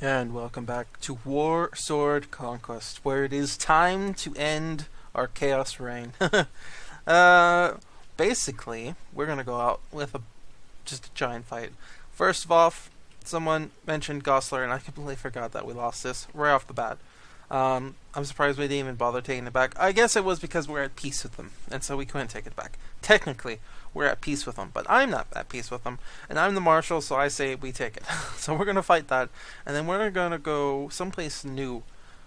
And welcome back to Warsword Conquest, where it is time to end our chaos reign. Basically, we're gonna go out with just a giant fight. First of all, someone mentioned Gosler, and I completely forgot that we lost this right off the bat. I'm surprised we didn't even bother taking it back. I guess it was because we're at peace with them, and so we couldn't take it back. Technically, we're at peace with them, but I'm not at peace with them, and I'm the marshal, so I say we take it. So we're gonna fight that, and then we're gonna go someplace new,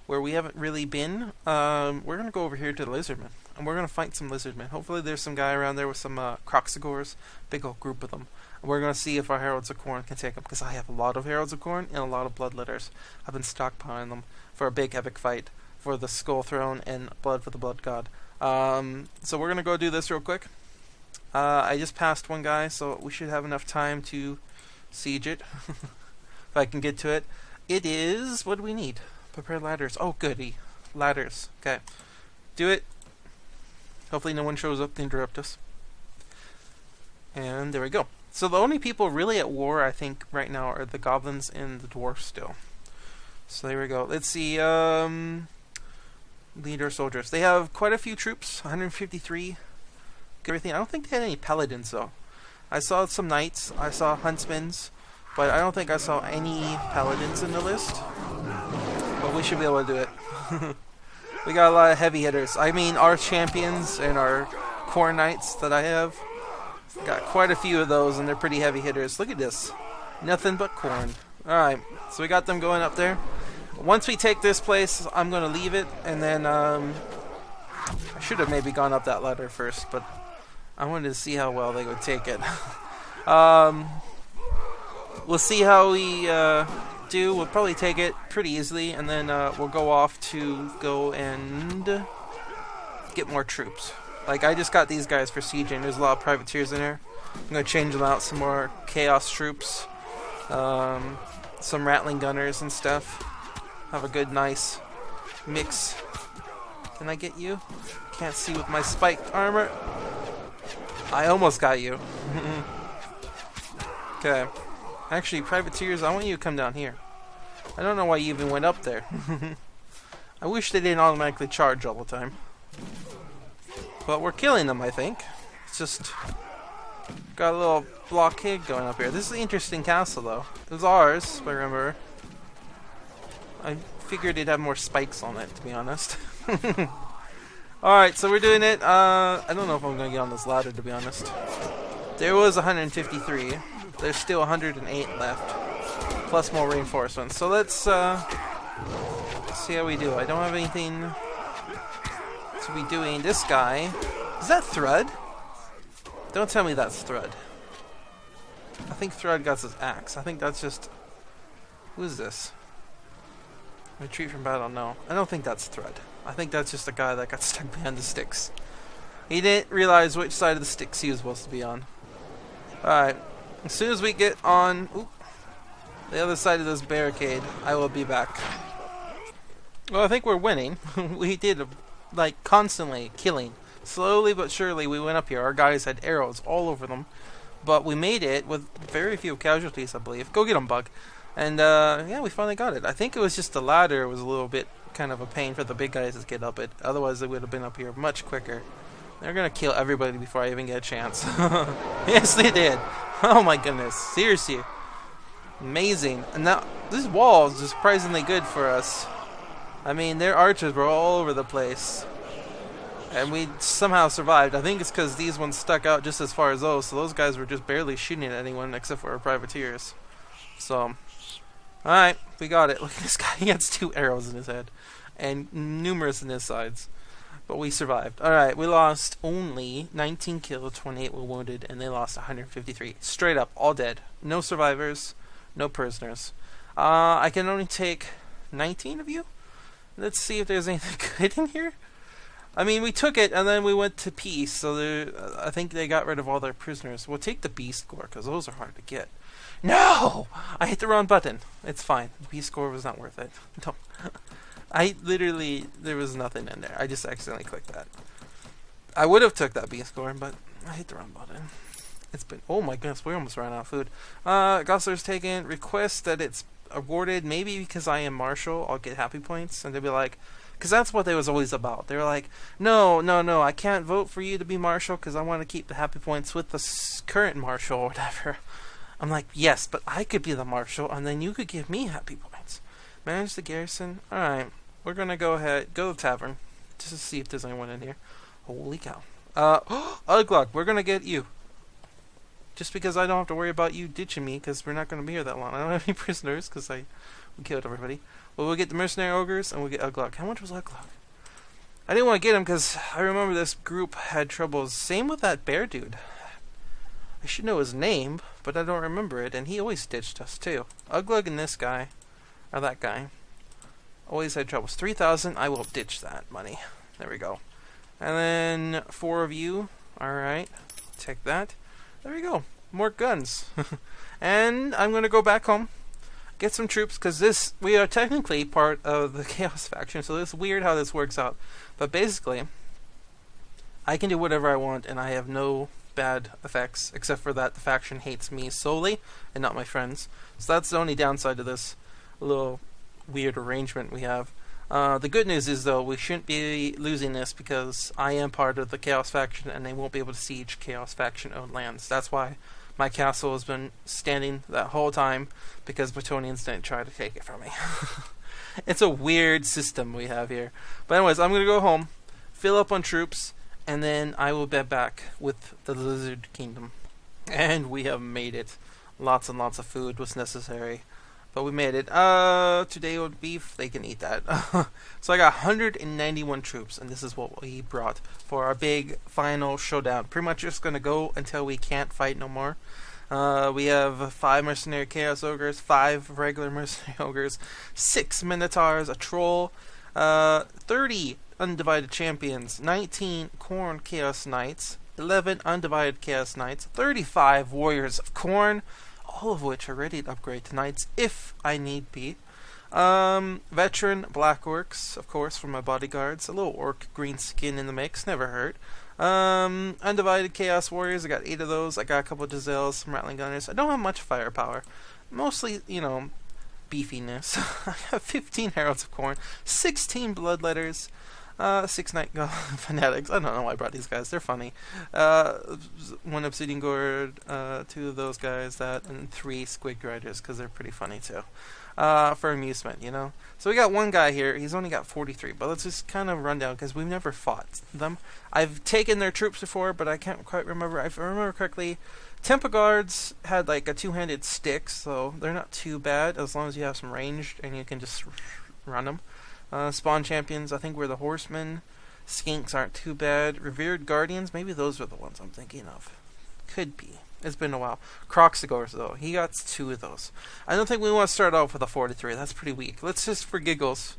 where we haven't really been. We're gonna go over here to the lizardmen, and we're gonna fight some lizardmen. Hopefully, there's some guy around there with some Croxigors, big old group of them. And we're gonna see if our Heralds of Corn can take them, because I have a lot of Heralds of Corn and a lot of Bloodletters. I've been stockpiling them for a big epic fight for the Skull Throne and Blood for the Blood God. So we're gonna go do this real quick. I just passed one guy, so we should have enough time to siege it. If I can get to it. It is... what do we need? Prepare ladders. Oh, goody. Ladders. Okay. Do it. Hopefully no one shows up to interrupt us. And there we go. So the only people really at war, I think, right now are the goblins and the dwarfs still. So there we go. Let's see. Leader soldiers. They have quite a few troops. 153. Everything. I don't think they had any paladins though. I saw some knights. I saw huntsmen's, but I don't think I saw any paladins in the list. But we should be able to do it. We got a lot of heavy hitters. I mean, our champions and our core knights that I have got quite a few of those, and they're pretty heavy hitters. Look at this. Nothing but corn. Alright, so we got them going up there. Once we take this place, I'm going to leave it, and then I should have maybe gone up that ladder first, but I wanted to see how well they would take it. We'll see how we do. We'll probably take it pretty easily, and then we'll go off to go and get more troops. Like, I just got these guys for sieging. There's a lot of privateers in there. I'm going to change them out, some more chaos troops, some rattling gunners and stuff. Have a good, nice mix. Can I get you? Can't see with my spiked armor. I almost got you. Okay. Actually, privateers, I want you to come down here. I don't know why you even went up there. I wish they didn't automatically charge all the time. But we're killing them, I think. It's just... got a little blockade going up here. This is an interesting castle, though. It was ours, if I remember. I figured it'd have more spikes on it, to be honest. Alright, so we're doing it. I don't know if I'm going to get on this ladder, to be honest. There was 153. There's still 108 left. Plus more reinforcements. So let's see how we do. I don't have anything to be doing. This guy... is that Thrud? Don't tell me that's Thrud. I think Thrud got his axe. I think that's just... who is this? Retreat from battle, no. I don't think that's Thrud. I think that's just a guy that got stuck behind the sticks. He didn't realize which side of the sticks he was supposed to be on. Alright. As soon as we get on the other side of this barricade, I will be back. Well, I think we're winning. We did, like, constantly killing. Slowly but surely we went up here. Our guys had arrows all over them. But we made it with very few casualties, I believe. Go get them, Bug. And, yeah, we finally got it. I think it was just the ladder was a little bit kind of a pain for the big guys to get up it. Otherwise, they would have been up here much quicker. They're going to kill everybody before I even get a chance. Yes, they did. Oh, my goodness. Seriously. Amazing. And now, this wall is surprisingly good for us. I mean, their archers were all over the place. And we somehow survived. I think it's because these ones stuck out just as far as those. So those guys were just barely shooting at anyone except for our privateers. So... alright, we got it. Look at this guy. He has 2 arrows in his head. And numerous in his sides. But we survived. Alright, we lost only 19 killed, 28 were wounded, and they lost 153. Straight up, all dead. No survivors, no prisoners. I can only take 19 of you? Let's see if there's anything good in here. I mean, we took it, and then we went to peace, so I think they got rid of all their prisoners. We'll take the beast score, because those are hard to get. No! I hit the wrong button. It's fine. The B score was not worth it. No. I literally... there was nothing in there. I just accidentally clicked that. I would have took that B score, but I hit the wrong button. It's been... oh my goodness, we almost ran out of food. Gosler's taken. Request that it's awarded, maybe because I am Marshal, I'll get happy points, and they'll be like, because that's what they was always about. They were like, no, I can't vote for you to be Marshal because I want to keep the happy points with the current Marshal or whatever. I'm like, yes, but I could be the Marshal, and then you could give me happy points. Manage the garrison. Alright, we're going to go ahead, go to the tavern, just to see if there's anyone in here. Holy cow. Uglug, we're going to get you. Just because I don't have to worry about you ditching me, because we're not going to be here that long. I don't have any prisoners, because we killed everybody. Well, we'll get the mercenary ogres, and we'll get Uglug. How much was Uglug? I didn't want to get him, because I remember this group had troubles. Same with that bear dude. I should know his name, but I don't remember it, and he always ditched us, too. Uglug and this guy, or that guy, always had troubles. 3,000, I will ditch that money. There we go. And then 4 of you. Alright, take that. There we go. More guns. And I'm going to go back home, get some troops, because we are technically part of the Chaos faction, so it's weird how this works out. But basically, I can do whatever I want, and I have no bad effects, except for that the faction hates me solely, and not my friends. So that's the only downside to this little weird arrangement we have. The good news is, though, we shouldn't be losing this because I am part of the Chaos faction and they won't be able to siege Chaos faction-owned lands. That's why my castle has been standing that whole time, because Bretonians didn't try to take it from me. It's a weird system we have here. But anyways, I'm going to go home, fill up on troops, and then I will be back with the Lizard Kingdom. And we have made it. Lots and lots of food was necessary. But we made it. Today with beef, they can eat that. So I got 191 troops, and this is what we brought for our big final showdown. Pretty much just going to go until we can't fight no more. We have 5 mercenary chaos ogres, 5 regular mercenary ogres, 6 minotaurs, a troll, 30 undivided champions, 19 corn chaos knights, 11 undivided chaos knights, 35 warriors of corn, all of which are ready to upgrade to knights if I need be. Veteran black orcs, of course, for my bodyguards. A little orc green skin in the mix, never hurt. Undivided chaos warriors, I got 8 of those. I got a couple of Giselles, some rattling gunners. I don't have much firepower. Mostly, beefiness. I have 15 heralds of corn, 16 bloodletters, 6 night fanatics. I don't know why I brought these guys. They're funny. 1 obsidian gourd, 2 of those guys, and 3 squid grinders, because they're pretty funny too. For amusement, So we got one guy here. He's only got 43, but let's just kind of run down, because we've never fought them. I've taken their troops before, but I can't quite remember. If I remember correctly, Temple Guards had like a 2-handed stick, so they're not too bad as long as you have some ranged and you can just run them. Spawn champions, I think we're the horsemen. Skinks aren't too bad. Revered guardians, maybe those are the ones I'm thinking of. Could be. It's been a while. Croxigors, though. He got 2 of those. I don't think we want to start off with a 43. That's pretty weak. Let's just, for giggles.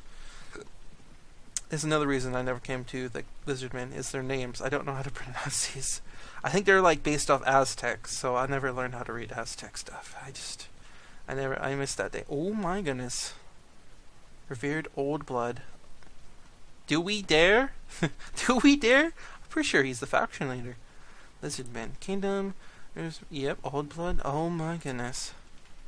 There's another reason I never came to the Lizardmen, is their names. I don't know how to pronounce these. I think they're like based off Aztec, so I never learned how to read Aztec stuff. I missed that day. Oh my goodness. Revered old blood. Do we dare? Do we dare? I'm pretty sure he's the faction leader. Lizardman Kingdom. Yep, old blood. Oh my goodness.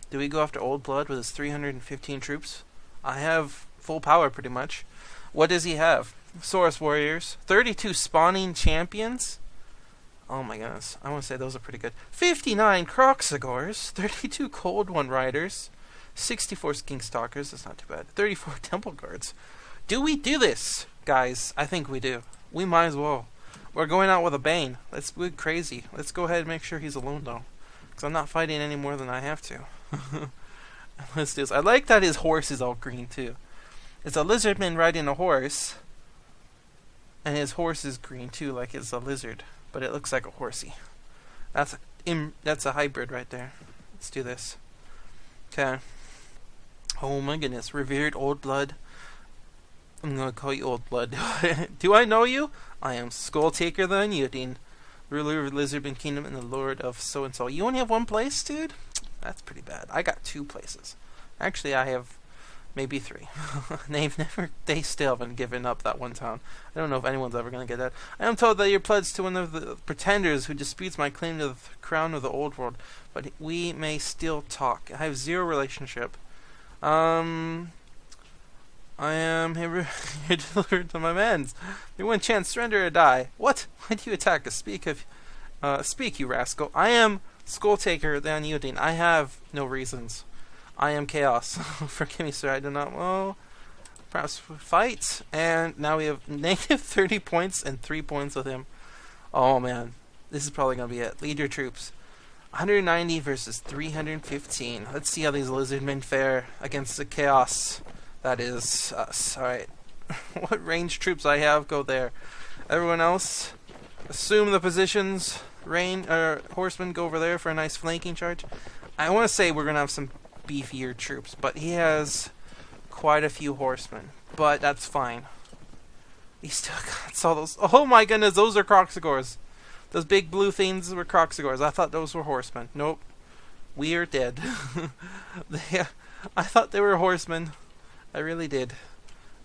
Do we go after old blood with his 315 troops? I have full power pretty much. What does he have? Saurus warriors. 32 spawning champions. Oh my goodness. I want to say those are pretty good. 59 Croxigors. 32 cold one riders. 64 skink stalkers, that's not too bad. 34 temple guards. Do we do this, guys? I think we do. We might as well. We're going out with a bane. Let's go crazy. Let's go ahead and make sure he's alone, though. Because I'm not fighting any more than I have to. Let's do this. I like that his horse is all green, too. It's a lizardman riding a horse. And his horse is green, too, like it's a lizard. But it looks like a horsey. That's a hybrid right there. Let's do this. Okay. Oh my goodness, revered old blood. I'm gonna call you old blood. Do I know you? I am Skull Taker the Unyielding, ruler of Lizardman Kingdom and the Lord of so-and-so. You only have 1 place, dude? That's pretty bad. I got 2 places. Actually, I have maybe 3. They still haven't given up that one town. I don't know if anyone's ever gonna get that. I am told that you're pledged to one of the pretenders who disputes my claim to the crown of the old world, but we may still talk. I have 0 relationship. I am here delivered to my mans. They win chance, surrender or die. What? Why do you attack us? Speak, you rascal. I am Skulltaker, the Unyielding. I have no reasons. I am chaos. Forgive me, sir. I do not. Well, perhaps fight. And now we have negative 30 points and 3 points with him. Oh man, this is probably gonna be it. Lead your troops. 190 versus 315. Let's see how these lizardmen fare against the chaos that is us. Alright. What ranged troops I have, go there. Everyone else, assume the positions. Horsemen, go over there for a nice flanking charge. I want to say we're going to have some beefier troops, but he has quite a few horsemen. But that's fine. He still got all those. Oh my goodness, those are Croxigors. Those big blue things were Croxigors. I thought those were horsemen. Nope. We are dead. I thought they were horsemen. I really did.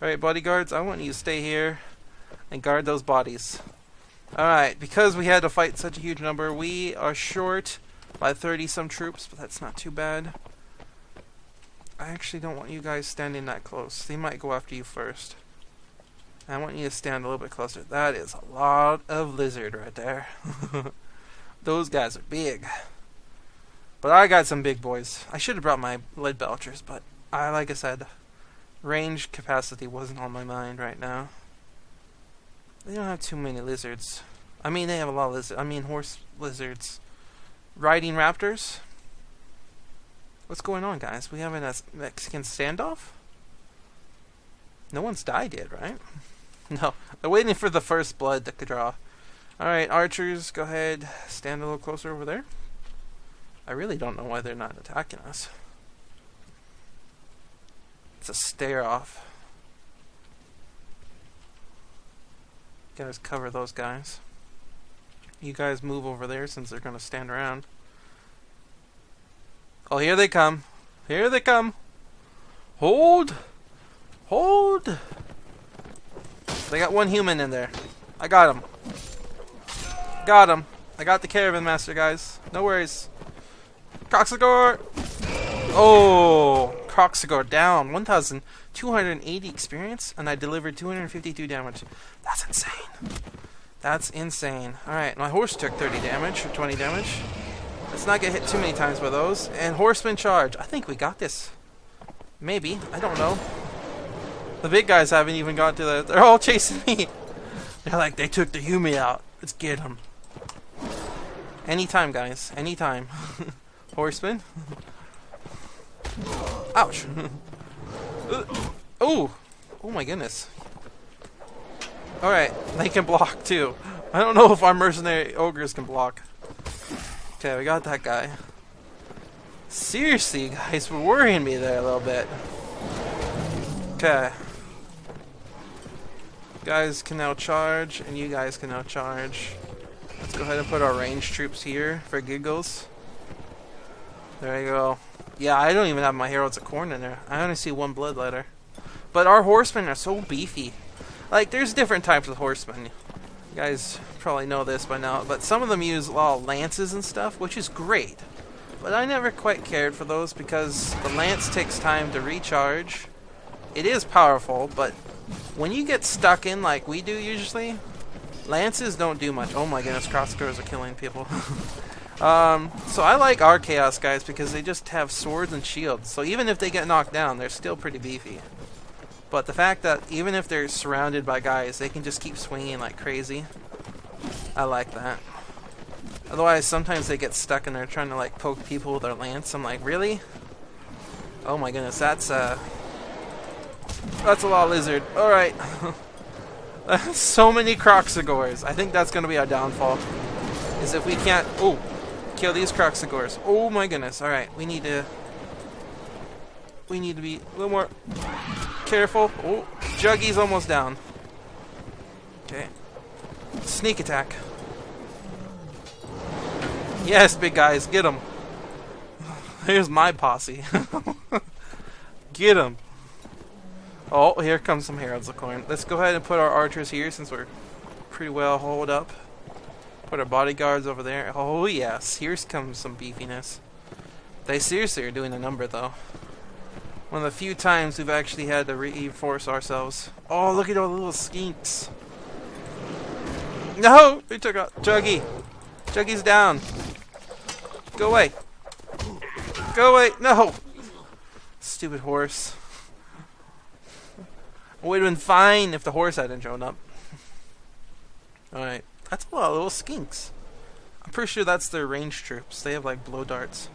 Alright, bodyguards, I want you to stay here and guard those bodies. Alright, because we had to fight such a huge number, we are short by 30 some troops, but that's not too bad. I actually don't want you guys standing that close. They might go after you first. I want you to stand a little bit closer. That is a lot of lizard right there. Those guys are big. But I got some big boys. I should have brought my lead belchers, but like I said, range capacity wasn't on my mind right now. They don't have too many lizards. I mean, they have a lot of lizards. I mean, horse lizards. Riding raptors? What's going on, guys? We having a Mexican standoff? No one's died yet, right? No. They're waiting for the first blood to draw. Alright, archers, go ahead. Stand a little closer over there. I really don't know why they're not attacking us. It's a stare off. Guys, cover those guys. You guys move over there since they're going to stand around. Oh, here they come. Here they come. Hold. Hold. They got one human in there. I got him. Got him. I got the caravan master, guys. No worries. Croxigor. Oh, Croxigor down. 1,280 experience, and I delivered 252 damage. That's insane. That's insane. Alright, my horse took 30 damage, or 20 damage. Let's not get hit too many times by those. And horseman charge. I think we got this. Maybe. I don't know. The big guys haven't even got to the... They're all chasing me. They're like, they took the Humi out. Let's get them. Anytime, guys. Anytime. Horseman. Ouch. Oh. Oh my goodness. Alright, they can block too. I don't know if our mercenary ogres can block. Okay, we got that guy. Seriously, guys, we're worrying me there a little bit. Okay. Guys can now charge, and you guys can now charge. Let's go ahead and put our ranged troops here for giggles. There you go. Yeah, I don't even have my heralds of corn in there. I only see one bloodletter. But our horsemen are so beefy. Like, there's different types of horsemen. You guys probably know this by now. But some of them use a lot of lances and stuff, which is great. But I never quite cared for those because the lance takes time to recharge. It is powerful, but when you get stuck in like we do usually, lances don't do much. Oh my goodness, crossbows are killing people. So I like our chaos guys because they just have swords and shields. So even if they get knocked down, they're still pretty beefy. But the fact that even if they're surrounded by guys, they can just keep swinging like crazy. I like that. Otherwise, sometimes they get stuck and they're trying to like poke people with their lance. I'm like, really? Oh my goodness, that's a lot of lizard. All right. So many Croxigors. I think that's going to be our downfall. Is if we can't... Oh, kill these Croxigors. Oh my goodness. All right, we need to be a little more careful. Oh, Juggy's almost down. Okay. Sneak attack. Yes, big guys, get him. Here's my posse. Get him. Oh, here comes some heralds of corn. Let's go ahead and put our archers here since we're pretty well holed up. Put our bodyguards over there. Oh yes, here comes some beefiness. They seriously are doing a number though. One of the few times we've actually had to reinforce ourselves. Oh, look at all the little skinks. No! They took out Juggy. Juggy's down. Go away. Go away. No! Stupid horse. It would have been fine if the horse hadn't shown up. Alright. That's a lot of little skinks. I'm pretty sure that's their range troops. They have like blow darts.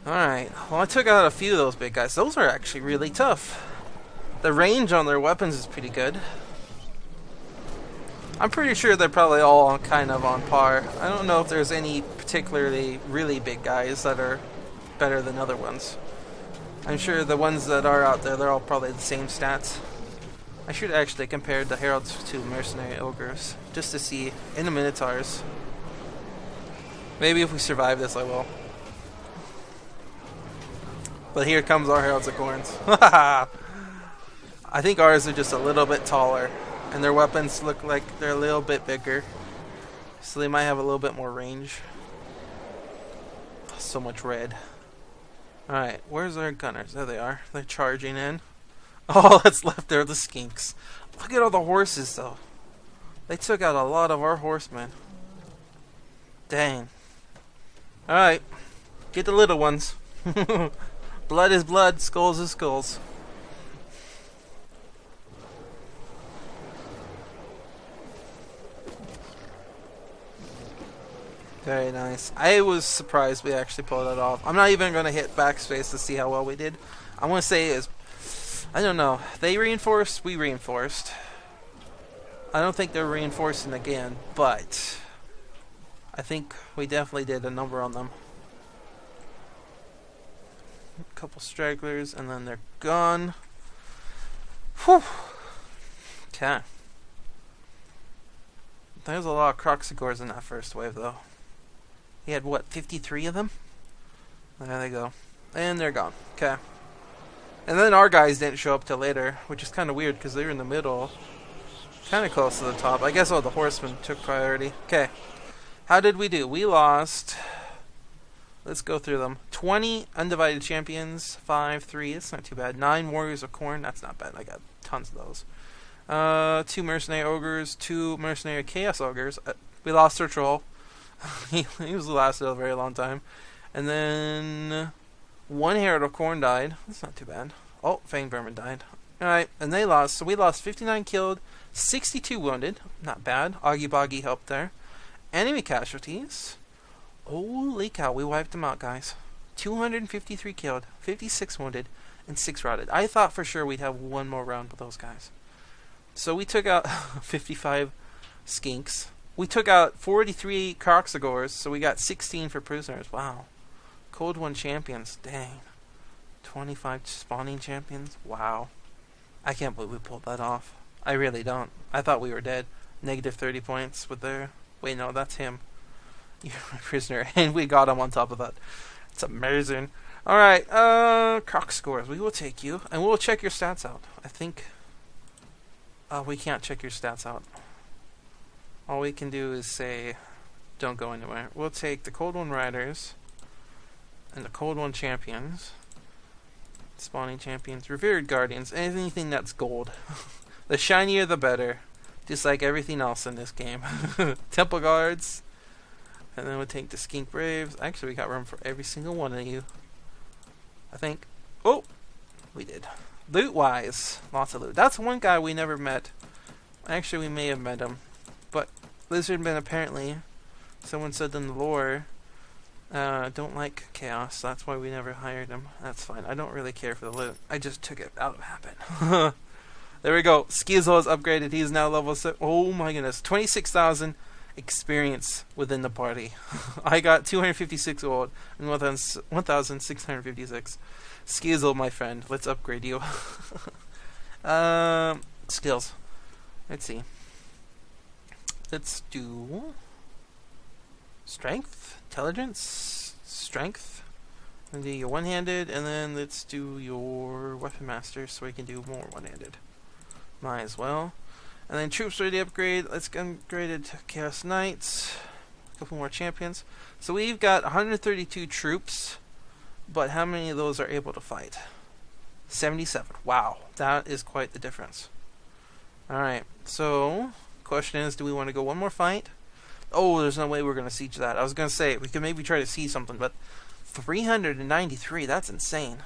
Alright. Well, I took out a few of those big guys. Those are actually really tough. The range on their weapons is pretty good. I'm pretty sure they're probably all kind of on par. I don't know if there's any particularly really big guys that are better than other ones. I'm sure the ones that are out there, they're all probably the same stats. I should actually compare the heralds to mercenary ogres, just to see, in the minotaurs. Maybe if we survive this, I will. But here comes our heralds of Khornes. I think ours are just a little bit taller. And their weapons look like they're a little bit bigger. So they might have a little bit more range. So much red. Alright, where's our gunners? There they are. They're charging in. All that's left there are the skinks. Look at all the horses, though. They took out a lot of our horsemen. Dang. Alright. Get the little ones. Blood is blood, skulls is skulls. Very nice. I was surprised we actually pulled it off. I'm not even going to hit backspace to see how well we did. I want to say is, I don't know. They reinforced, we reinforced. I don't think they're reinforcing again, but I think we definitely did a number on them. A couple stragglers, and then they're gone. Whew. Okay. There's a lot of Croxigors in that first wave, though. He had, what, 53 of them? There they go. And they're gone. Okay. And then our guys didn't show up till later, which is kind of weird because they were in the middle. Kind of close to the top. I guess all the horsemen took priority. Okay. How did we do? We lost... Let's go through them. 20 undivided champions. 5, 3. That's not too bad. 9 warriors of Khorne. That's not bad. I got tons of those. 2 mercenary ogres. 2 mercenary chaos ogres. We lost our troll. he was lasted a very long time. And then 1 herald of Khorne died. That's not too bad. Oh, Fang Vermin died. Alright, and they lost. So we lost 59 killed, 62 wounded. Not bad. Augie Boggy helped there. Enemy casualties. Holy cow, we wiped them out, guys. 253 killed, 56 wounded, and 6 routed. I thought for sure we'd have one more round with those guys. So we took out 55 skinks. We took out 43 Croxigors, so we got 16 for prisoners. Wow. Cold One champions. Dang. 25 spawning champions. Wow. I can't believe we pulled that off. I really don't. I thought we were dead. Negative 30 points with their... Wait, no, that's him. You're my prisoner. And we got him on top of that. It's amazing. Alright, Croxigors. We will take you. And we'll check your stats out. I think... we can't check your stats out. All we can do is say, don't go anywhere. We'll take the Cold One Riders and the Cold One Champions, spawning champions, revered guardians, anything that's gold. The shinier the better, just like everything else in this game. Temple guards, and then we'll take the Skink Braves. Actually, we got room for every single one of you, I think. Oh, we did. Loot wise, lots of loot. That's one guy we never met. Actually, we may have met him. But Lizardmen apparently, someone said in the lore, don't like chaos. That's why we never hired him. That's fine. I don't really care for the loot. I just took it out of habit. There we go. Skizzle is upgraded. He's now level 7. Oh my goodness. 26,000 experience within the party. I got 256 gold and 1,656. Skizzle, my friend. Let's upgrade you. Skills. Let's see. Let's do strength, intelligence, strength, and do your one-handed, and then let's do your weapon master so we can do more one-handed. Might as well. And then troops ready to upgrade. Let's get upgraded to Chaos Knights. A couple more champions. So we've got 132 troops, but how many of those are able to fight? 77. Wow, that is quite the difference. Alright, so, question is, do we want to go one more fight? Oh, there's no way we're going to siege that. I was going to say, we could maybe try to siege something, but 393, that's insane.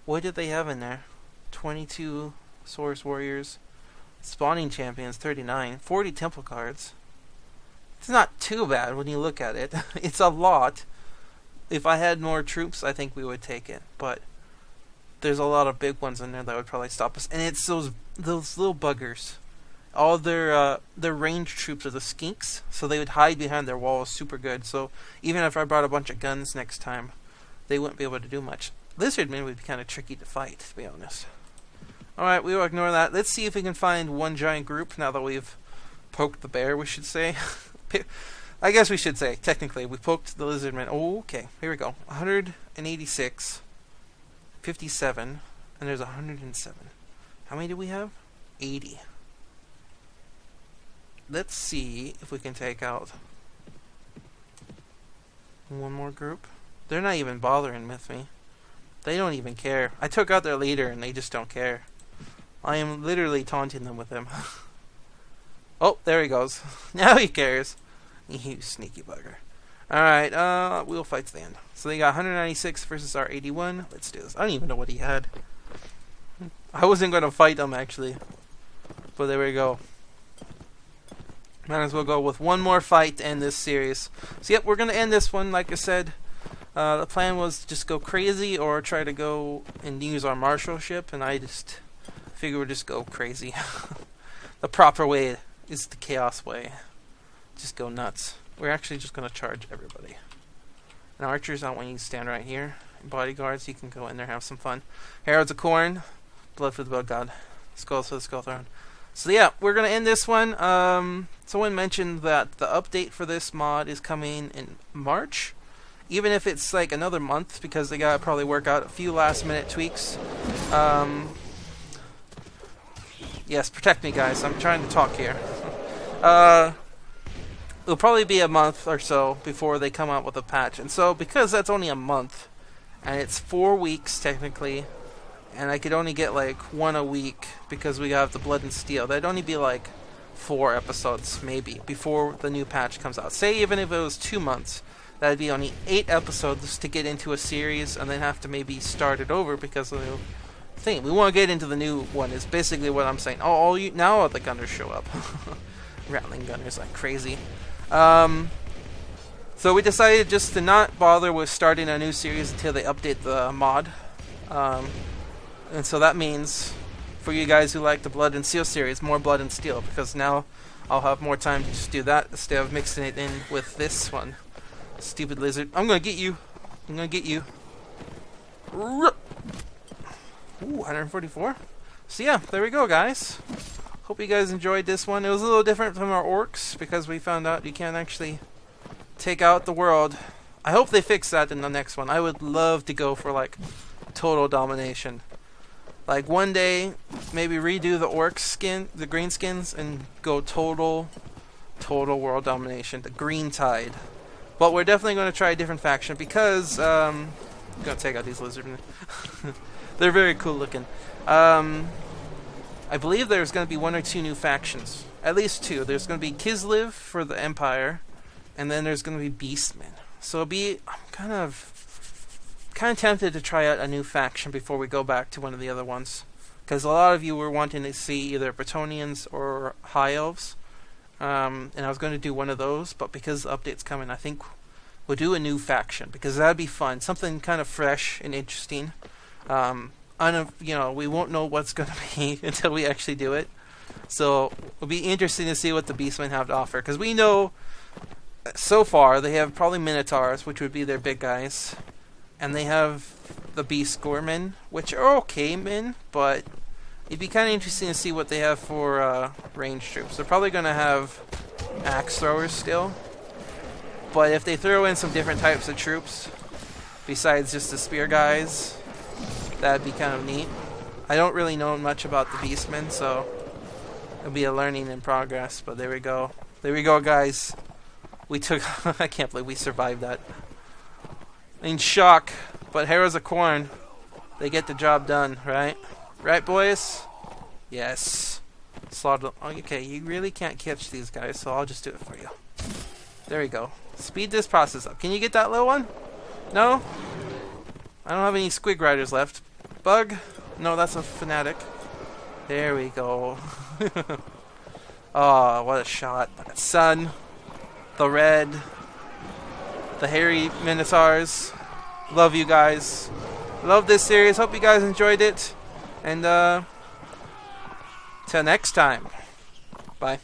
What did they have in there? 22 Source Warriors, Spawning Champions, 39, 40 Temple cards. It's not too bad when you look at it. It's a lot. If I had more troops, I think we would take it, but there's a lot of big ones in there that would probably stop us. And it's those little buggers. All their ranged troops are the skinks, so they would hide behind their walls super good. So even if I brought a bunch of guns next time, they wouldn't be able to do much. Lizardmen would be kind of tricky to fight, to be honest. Alright, we will ignore that. Let's see if we can find one giant group now that we've poked the bear, we should say. I guess we should say, technically, we poked the lizardmen. Oh, okay, here we go. 186, 57, and there's 107. How many do we have? 80. Let's see if we can take out one more group. They're not even bothering with me. They don't even care. I took out their leader and they just don't care. I am literally taunting them with him. Oh, there he goes. Now he cares. You sneaky bugger. Alright, we'll fight to the end. So they got 196 versus our 81. Let's do this. I don't even know what he had. I wasn't going to fight them, actually. But there we go. Might as well go with one more fight to end this series. So yep, we're going to end this one, like I said. The plan was to just go crazy or try to go and use our marshalship, and I just figured we'd just go crazy. The proper way is the chaos way. Just go nuts. We're actually just going to charge everybody. And archers, I want you to stand right here. And bodyguards, you can go in there and have some fun. Heralds of Corn, blood for the blood god, skulls for the skull throne. So yeah, we're going to end this one. Someone mentioned that the update for this mod is coming in March. Even if it's like another month, because they got to probably work out a few last minute tweaks. Yes, protect me guys, I'm trying to talk here. It'll probably be a month or so before they come out with a patch. And so, because that's only a month, and it's 4 weeks technically, and I could only get like one a week because we have the Blood and Steel, that'd only be like 4 episodes maybe before the new patch comes out. Say even if it was 2 months, that'd be only 8 episodes to get into a series and then have to maybe start it over because of the new thing. We want to get into the new one is basically what I'm saying. Oh, now all the gunners show up. Rattling gunners like crazy. So we decided just to not bother with starting a new series until they update the mod. And so that means for you guys who like the Blood and Steel series, more Blood and Steel, because now I'll have more time to just do that instead of mixing it in with this one. Stupid lizard. I'm gonna get you. I'm gonna get you. Ooh, 144. So yeah, there we go, guys. Hope you guys enjoyed this one. It was a little different from our orcs because we found out you can't actually take out the world. I hope they fix that in the next one. I would love to go for like total domination. Like one day, maybe redo the orc skin, the green skins, and go total world domination. The green tide. But we're definitely going to try a different faction because I'm going to take out these lizardmen. They're very cool looking. I believe there's going to be 1 or 2 new factions. At least 2. There's going to be Kislev for the Empire, and then there's going to be Beastmen. So I'm kind of tempted to try out a new faction before we go back to one of the other ones. Because a lot of you were wanting to see either Bretonnians or High Elves. And I was going to do one of those, but because the update's coming, I think we'll do a new faction. Because that'd be fun. Something kind of fresh and interesting. We won't know what's going to be until we actually do it. So it'll be interesting to see what the Beastmen have to offer. Because we know, so far, they have probably Minotaurs, which would be their big guys. And they have the Beast Gormen, which are okay men, but it'd be kind of interesting to see what they have for ranged troops. They're probably going to have axe throwers still. But if they throw in some different types of troops, besides just the spear guys, that'd be kind of neat. I don't really know much about the Beastmen, so it'll be a learning in progress. But there we go. There we go, guys. We took... I can't believe we survived that. In shock. But Heroes of Corn, They get the job done, right? Right, boys? Yes. Slaughter. Okay, you really can't catch these guys, so I'll just do it for you. There we go. Speed this process up. Can you get that little one? No? I don't have any squig riders left. Bug? No, that's a fanatic. There we go. Oh, what a shot. Sun. The red. The hairy minotaurs. Love you guys. Love this series. Hope you guys enjoyed it. And, till next time. Bye.